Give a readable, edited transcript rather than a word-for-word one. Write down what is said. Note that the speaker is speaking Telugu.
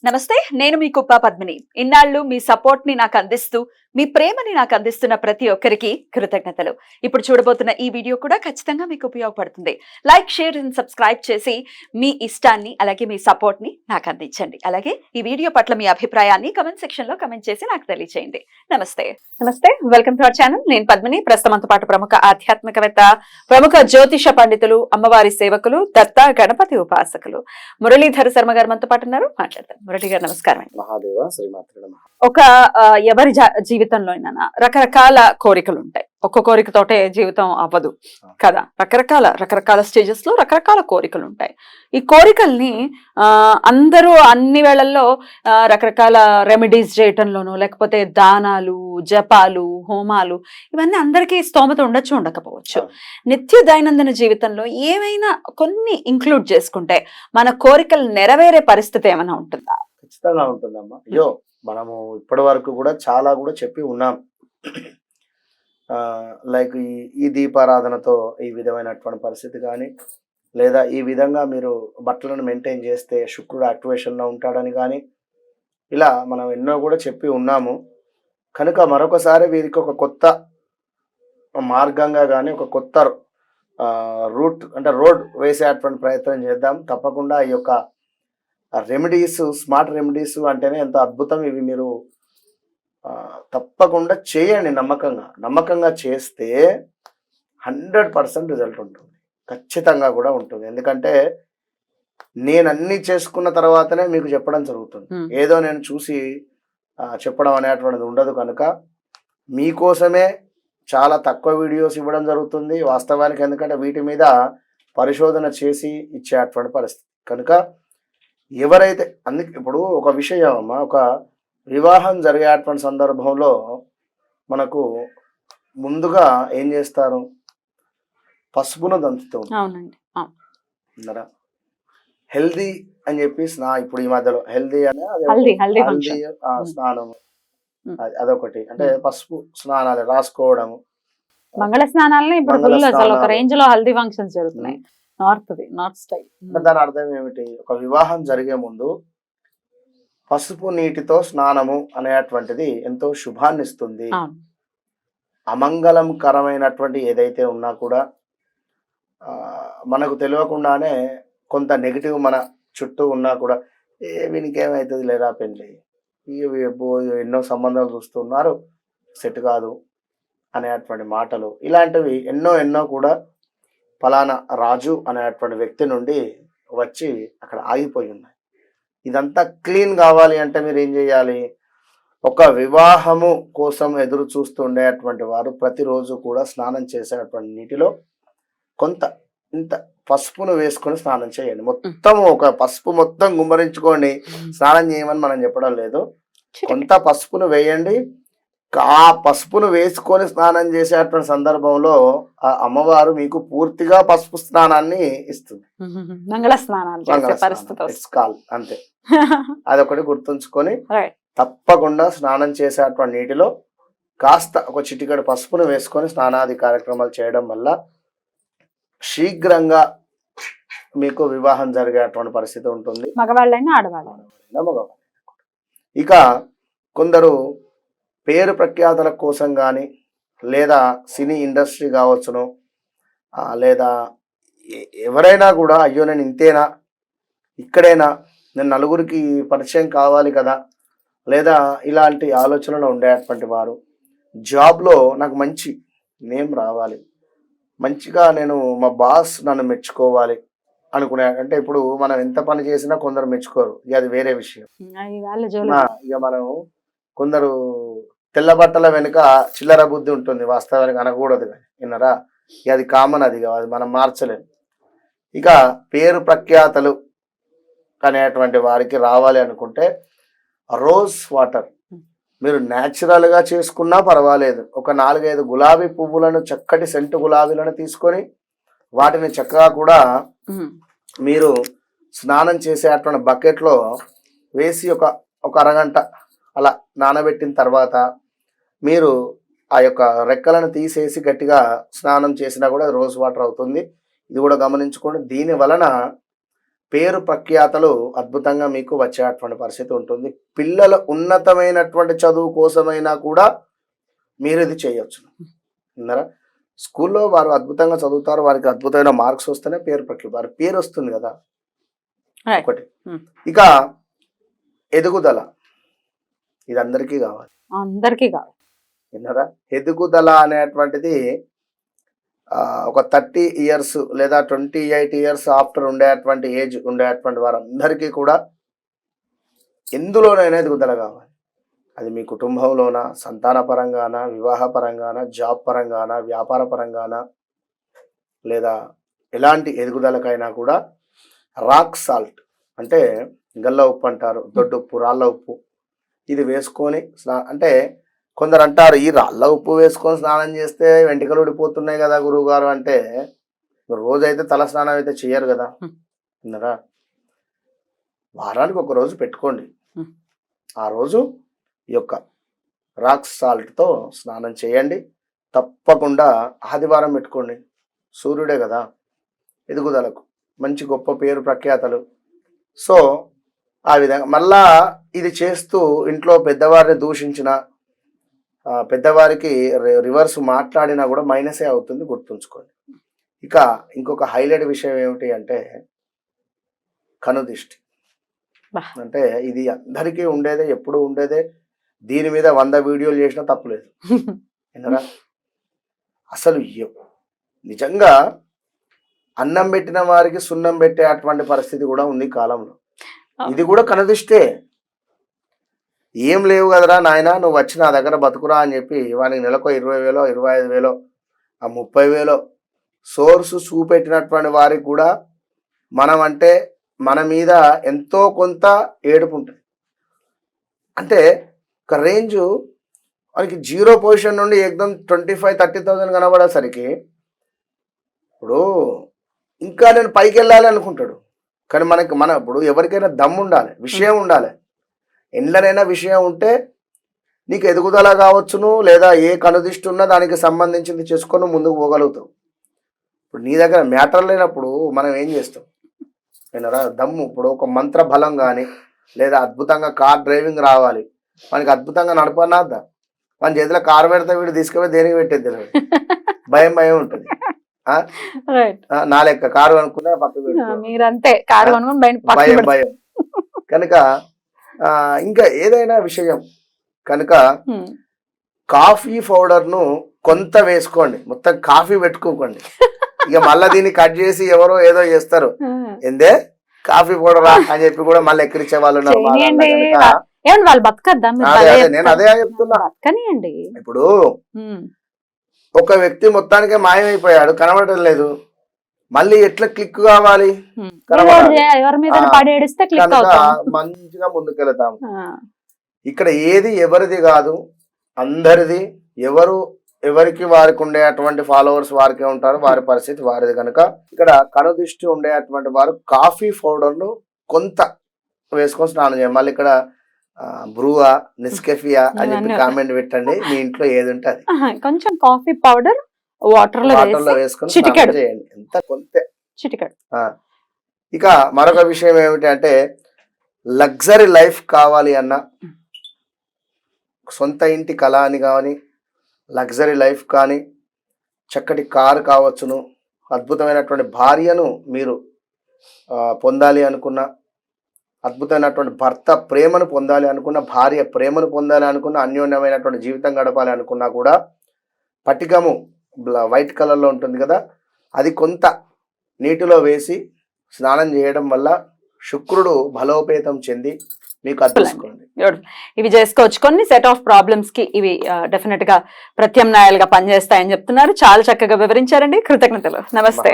నమస్తే, నేను మీ కుప్ప పద్మిని. ఇన్నాళ్ళు మీ సపోర్ట్ ని నాకు అందిస్తూ, మీ ప్రేమని నాకు అందిస్తున్న ప్రతి ఒక్కరికి కృతజ్ఞతలు. ఇప్పుడు చూడబోతున్న ఈ వీడియో కూడా ఖచ్చితంగా మీకు ఉపయోగపడుతుంది. లైక్, షేర్ అండ్ సబ్స్క్రైబ్ చేసి మీ ఇష్టాన్ని అలాగే మీ సపోర్ట్ ని నాకు అందించండి. అలాగే ఈ వీడియో పట్ల మీ అభిప్రాయాన్ని కమెంట్ సెక్షన్ లో కమెంట్ చేసి నాకు తెలియజేయండి. నమస్తే. Welcome to our channel. నేను పద్మిని. ప్రస్తుతంతో పాటు ప్రముఖ ఆధ్యాత్మికవేత్త, ప్రముఖ జ్యోతిష పండితులు, అమ్మవారి సేవకులు, దత్త గణపతి ఉపాసకులు మురళీధర శర్మ గారు మనతో పాటు ఉన్నారు. మాట్లాడతాం. మురళి గారు నమస్కారం. మహాదేవ శ్రీమాత్రే నమః. ఒక ఎవరి జీవితంలో రకరకాల కోరికలు ఉంటాయి. ఒక్క కోరికతోటే జీవితం అవ్వదు కదా. రకరకాల స్టేజెస్ లో రకరకాల కోరికలు ఉంటాయి. ఈ కోరికల్ని అందరూ అన్ని వేళల్లో రకరకాల రెమెడీస్ చేయటంలోనూ, లేకపోతే దానాలు, జపాలు, హోమాలు, ఇవన్నీ అందరికీ స్తోమత ఉండొచ్చు, ఉండకపోవచ్చు. నిత్య దైనందిన జీవితంలో ఏమైనా కొన్ని ఇంక్లూడ్ చేసుకుంటే మన కోరికలు నెరవేరే పరిస్థితి ఏమైనా ఉంటుందా? ఖచ్చితంగా ఉంటుందమ్మా. అయ్యో, మనము ఇప్పటి వరకు కూడా చాలా కూడా చెప్పి ఉన్నాం. లైక్ ఈ దీపారాధనతో ఈ విధమైనటువంటి పరిస్థితి కానీ, లేదా ఈ విధంగా మీరు బట్టలను మెయింటైన్ చేస్తే శుక్రుడు యాక్టివేషన్లో ఉంటాడని కానీ, ఇలా మనం ఎన్నో కూడా చెప్పి ఉన్నాము. కనుక మరొకసారి వీరికి ఒక కొత్త మార్గంగా కానీ, ఒక కొత్త రూట్ అంటే రోడ్ వేసేటువంటి ప్రయత్నం చేద్దాం. తప్పకుండా ఈ యొక్క రెమెడీస్, స్మార్ట్ రెమెడీస్ అంటేనే ఎంతో అద్భుతం. ఇవి మీరు తప్పకుండా చేయండి. నమ్మకంగా చేస్తే 100% రిజల్ట్ ఉంటుంది, ఖచ్చితంగా కూడా ఉంటుంది. ఎందుకంటే నేను అన్ని చేసుకున్న తర్వాతనే మీకు చెప్పడం జరుగుతుంది. ఏదో నేను చూసి చెప్పడం అనేటువంటిది ఉండదు. కనుక మీకోసమే చాలా తక్కువ వీడియోస్ ఇవ్వడం జరుగుతుంది వాస్తవానికి. ఎందుకంటే వీటి మీద పరిశోధన చేసి ఇచ్చేటువంటి పరిస్థితి. కనుక ఎవరైతే ఇప్పుడు ఒక విషయం అమ్మా, ఒక వివాహం జరిగేటువంటి సందర్భంలో మనకు ముందుగా ఏం చేస్తారు? పసుపును దంచుతూ ఉంటారు. హెల్దీ అని చెప్పి ఇప్పుడు ఈ మధ్యలో హెల్దీ అనే స్నానం, అదొకటి. అంటే పసుపు స్నానాలు రాసుకోవడము, మంగళ స్నానాలని ఇప్పుడు ఒక రేంజ్ లో హల్దీ ఫంక్షన్స్ జరుగుతున్నాయి. North style. దాని అర్థం ఏమిటి? ఒక వివాహం జరిగే ముందు పసుపు నీటితో స్నానము అనేటువంటిది ఎంతో శుభాన్ని ఇస్తుంది. అమంగళకరమైనటువంటి ఏదైతే ఉన్నా కూడా మనకు తెలియకుండానే కొంత నెగిటివ్ మన చుట్టూ ఉన్నా కూడా వీనికి ఏమవుతుంది లేదా పెళ్ళి, ఎన్నో సంబంధాలు చూస్తున్నారు, సెట్ కాదు అనేటువంటి మాటలు, ఇలాంటివి ఎన్నో కూడా ఫలానా రాజు అనేటువంటి వ్యక్తి నుండి వచ్చి అక్కడ ఆగిపోయి ఉన్నాయి. ఇదంతా క్లీన్ కావాలి అంటే మీరు ఏం చేయాలి? ఒక వివాహము కోసం ఎదురు చూస్తుండేటువంటి వారు ప్రతిరోజు కూడా స్నానం చేసేటువంటి నీటిలో ఇంత పసుపును వేసుకొని స్నానం చేయండి. మొత్తం ఒక పసుపు మొత్తం గుమ్మరించుకోండి. స్నానం చేయమని మనం చెప్పడం లేదు. కొంత పసుపును వేయండి. ఆ పసుపును వేసుకొని స్నానం చేసేటువంటి సందర్భంలో ఆ అమ్మవారు మీకు పూర్తిగా పసుపు స్నానాన్ని ఇస్తుంది. మంగళ స్నానాలు అంతే. అదొకటి గుర్తుంచుకొని తప్పకుండా స్నానం చేసేటువంటి నీటిలో కాస్త ఒక చిటికెడు పసుపును వేసుకొని స్నానాది కార్యక్రమాలు చేయడం వల్ల శీఘ్రంగా మీకు వివాహం జరిగేటువంటి పరిస్థితి ఉంటుంది. మగవాళ్ళైనా ఆడవాళ్ళైనా. ఇక కొందరు పేరు ప్రఖ్యాతల కోసం కానీ, లేదా సినీ ఇండస్ట్రీ కావచ్చును, లేదా ఎవరైనా కూడా అయ్యో నేను ఇంతేనా, ఇక్కడేనా, నేను నలుగురికి పరిచయం కావాలి కదా, లేదా ఇలాంటి ఆలోచనలు ఉండేటువంటి వారు, జాబ్లో నాకు మంచి నేమ్ రావాలి, మంచిగా నేను మా బాస్ నన్ను మెచ్చుకోవాలి అనుకునే, అంటే ఇప్పుడు మనం ఎంత పని చేసినా కొందరు మెచ్చుకోరు, ఇక అది వేరే విషయం. ఇక మనం కొందరు తెల్ల బట్టల వెనుక చిల్లర బుద్ధి ఉంటుంది, వాస్తవానికి అనకూడదు కానీ విన్నరా. ఇక అది కామన్, అది మనం మార్చలేము. ఇక పేరు ప్రఖ్యాతలు అనేటువంటి వారికి రావాలి అనుకుంటే రోజ్ వాటర్ మీరు న్యాచురల్గా చేసుకున్నా పర్వాలేదు. ఒక 4-5 గులాబీ పువ్వులను, చక్కటి సెంటు గులాబీలను తీసుకొని వాటిని చక్కగా కూడా మీరు స్నానం చేసేటువంటి బకెట్లో వేసి ఒక అరగంట అలా నానబెట్టిన తర్వాత మీరు ఆ యొక్క రెక్కలను తీసేసి గట్టిగా స్నానం చేసినా కూడా రోజ్ వాటర్ అవుతుంది. ఇది కూడా గమనించుకోండి. దీని వలన పేరు ప్రఖ్యాతలు అద్భుతంగా మీకు వచ్చేటువంటి పరిస్థితి ఉంటుంది. పిల్లల ఉన్నతమైనటువంటి చదువు కోసమైనా కూడా మీరు ఇది చేయొచ్చు. విన్నారా? స్కూల్లో వారు అద్భుతంగా చదువుతారు, వారికి అద్భుతమైన మార్క్స్ వస్తేనే వారి పేరు వస్తుంది కదా ఒకటి. ఇక ఎదుగుదల, ఇది అందరికీ కావాలి. విన్నారా? ఎదుగుదల అనేటువంటిది ఒక 30 years లేదా 28 years ఆఫ్టర్ ఉండేటువంటి ఏజ్ ఉండేటువంటి వారందరికీ కూడా ఎందులోనైనా ఎదుగుదల కావాలి. అది మీ కుటుంబంలోన, సంతాన పరంగాన, వివాహ పరంగాన, జాబ్ పరంగాన, వ్యాపార పరంగాన, లేదా ఎలాంటి ఎదుగుదలకైనా కూడా రాక్ సాల్ట్ అంటే గల్ల ఉప్పు అంటారు, దొడ్డు ఉప్పు, రాళ్ళ ఉప్పు, ఇది వేసుకొని అంటే కొందరు అంటారు ఈ రాళ్ళ ఉప్పు వేసుకొని స్నానం చేస్తే వెంట్రుకలు ఊడిపోతున్నాయి కదా గురువు గారు అంటే, రోజైతే తల స్నానం అయితే చేయరు కదా. విన్నారా? వారానికి ఒక రోజు పెట్టుకోండి. ఆ రోజు ఈ యొక్క రాక్ సాల్ట్తో స్నానం చేయండి. తప్పకుండా ఆదివారం పెట్టుకోండి. సూర్యుడే కదా ఎదుగుదలకు, మంచి గొప్ప పేరు ప్రఖ్యాతలు. సో ఆ విధంగా మళ్ళా ఇది చేస్తూ ఇంట్లో పెద్దవారిని దూషించిన, పెద్దవారికి రివర్స్ మాట్లాడినా కూడా మైనసే అవుతుంది, గుర్తుంచుకోండి. ఇక ఇంకొక హైలైట్ విషయం ఏమిటి అంటే కనుదిష్టి. అంటే ఇది అందరికీ ఉండేదే, ఎప్పుడు ఉండేదే. దీని మీద 100 వీడియోలు చేసినా తప్పులేదు. విన్నారా? అసలు నిజంగా అన్నం పెట్టిన వారికి సున్నం పెట్టే అటువంటి పరిస్థితి కూడా ఉంది కాలంలో. ఇది కూడా కనుదిష్టే. ఏం లేవు కదరా నాయన, నువ్వు వచ్చి నా దగ్గర బతుకురా అని చెప్పి వానికి నెలకు 20,000, 25,000, 30,000 సోర్సు చూపెట్టినటువంటి వారికి కూడా మనం అంటే మన మీద ఎంతో కొంత ఏడుపు ఉంటుంది. అంటే ఒక రేంజు మనకి 0 పొజిషన్ నుండి ఏకదం 25,000-30,000 కనబడేసరికి ఇప్పుడు ఇంకా నేను పైకి వెళ్ళాలి అనుకుంటాడు. కానీ ఇప్పుడు ఎవరికైనా దమ్ము ఉండాలి, విషయం ఉండాలి. ఎండ్లనైనా విషయం ఉంటే నీకు ఎదుగుదల కావచ్చును, లేదా ఏ కనుదిష్టి ఉన్నా దానికి సంబంధించింది చేసుకొని ముందుకు పోగలుగుతావు. ఇప్పుడు నీ దగ్గర మ్యాటర్ లేనప్పుడు మనం ఏం చేస్తాం? విన్నారా? దమ్ము, ఇప్పుడు ఒక మంత్ర బలం కానీ, లేదా అద్భుతంగా కార్ డ్రైవింగ్ రావాలి, మనకి అద్భుతంగా నడపనాద్దా, మన చేతిలో కారు పెడితే వీడు తీసుకుపోయి దేనికి పెట్టేది తెలియదు. భయం ఉంటుంది. నా లెక్క కారు అనుకున్నా పక్కన భయం. కనుక ఇంకా ఏదైనా విషయం కనుక కాఫీ పౌడర్ను కొంత వేసుకోండి, మొత్తం కాఫీ పెట్టుకోకండి. ఇక మళ్ళీ దీన్ని కట్ చేసి ఎవరో ఏదో చేస్తారు, ఏందే కాఫీ పౌడర్ అని చెప్పి కూడా మళ్ళీ ఎక్కిరించే వాళ్ళు ఉన్నారు. నేను అదే చెప్తున్నా. ఇప్పుడు ఒక వ్యక్తి మొత్తానికి మాయమైపోయాడు, కనబడటం లేదు, మళ్ళీ ఎట్లా క్లిక్ కావాలి? మంచిగా ముందుకెళ్తాము. ఇక్కడ ఏది ఎవరిది కాదు, అందరిది. ఎవరికి వారికి ఉండేటువంటి ఫాలోవర్స్ వారికే ఉంటారు, వారి పరిస్థితి వారిది. కనుక ఇక్కడ కనుదిష్టి ఉండేటువంటి వారు కాఫీ పౌడర్ను కొంత వేసుకొని స్నానం చేయాలి. మళ్ళీ ఇక్కడ బ్రూవా, నెస్కెఫియా అని చెప్పి కామెంట్ పెట్టండి. మీ ఇంట్లో ఏది ఉంటే అది కొంచెం కాఫీ పౌడర్ వాటర్ లో వేసుకొని స్నానం చేయండి, ఎంత కొంత. ఇక మరొక విషయం ఏమిటి అంటే లగ్జరీ లైఫ్ కావాలి అన్న, సొంత ఇంటి కళ అని కానీ, లగ్జరీ లైఫ్ కానీ, చక్కటి కారు కావచ్చును, అద్భుతమైనటువంటి భార్యను మీరు పొందాలి అనుకున్న, అద్భుతమైనటువంటి భర్త ప్రేమను పొందాలి అనుకున్న, భార్య ప్రేమను పొందాలి అనుకున్న, అన్యోన్యమైనటువంటి జీవితం గడపాలి అనుకున్నా కూడా పటికము వైట్ కలర్లో ఉంటుంది కదా, అది కొంత నీటిలో వేసి స్నానం చేయడం వల్ల శుక్రుడు బలోపేతం చెంది మీకు అర్థించుకోండి. ఇవి చేసుకోవచ్చు. కొన్ని సెట్ ఆఫ్ ప్రాబ్లమ్స్ కి ఇవి డెఫినెట్ గా ప్రత్యామ్నాయాలుగా పనిచేస్తాయని చెప్తున్నారు. చాలా చక్కగా వివరించారండి. కృతజ్ఞతలు. నమస్తే.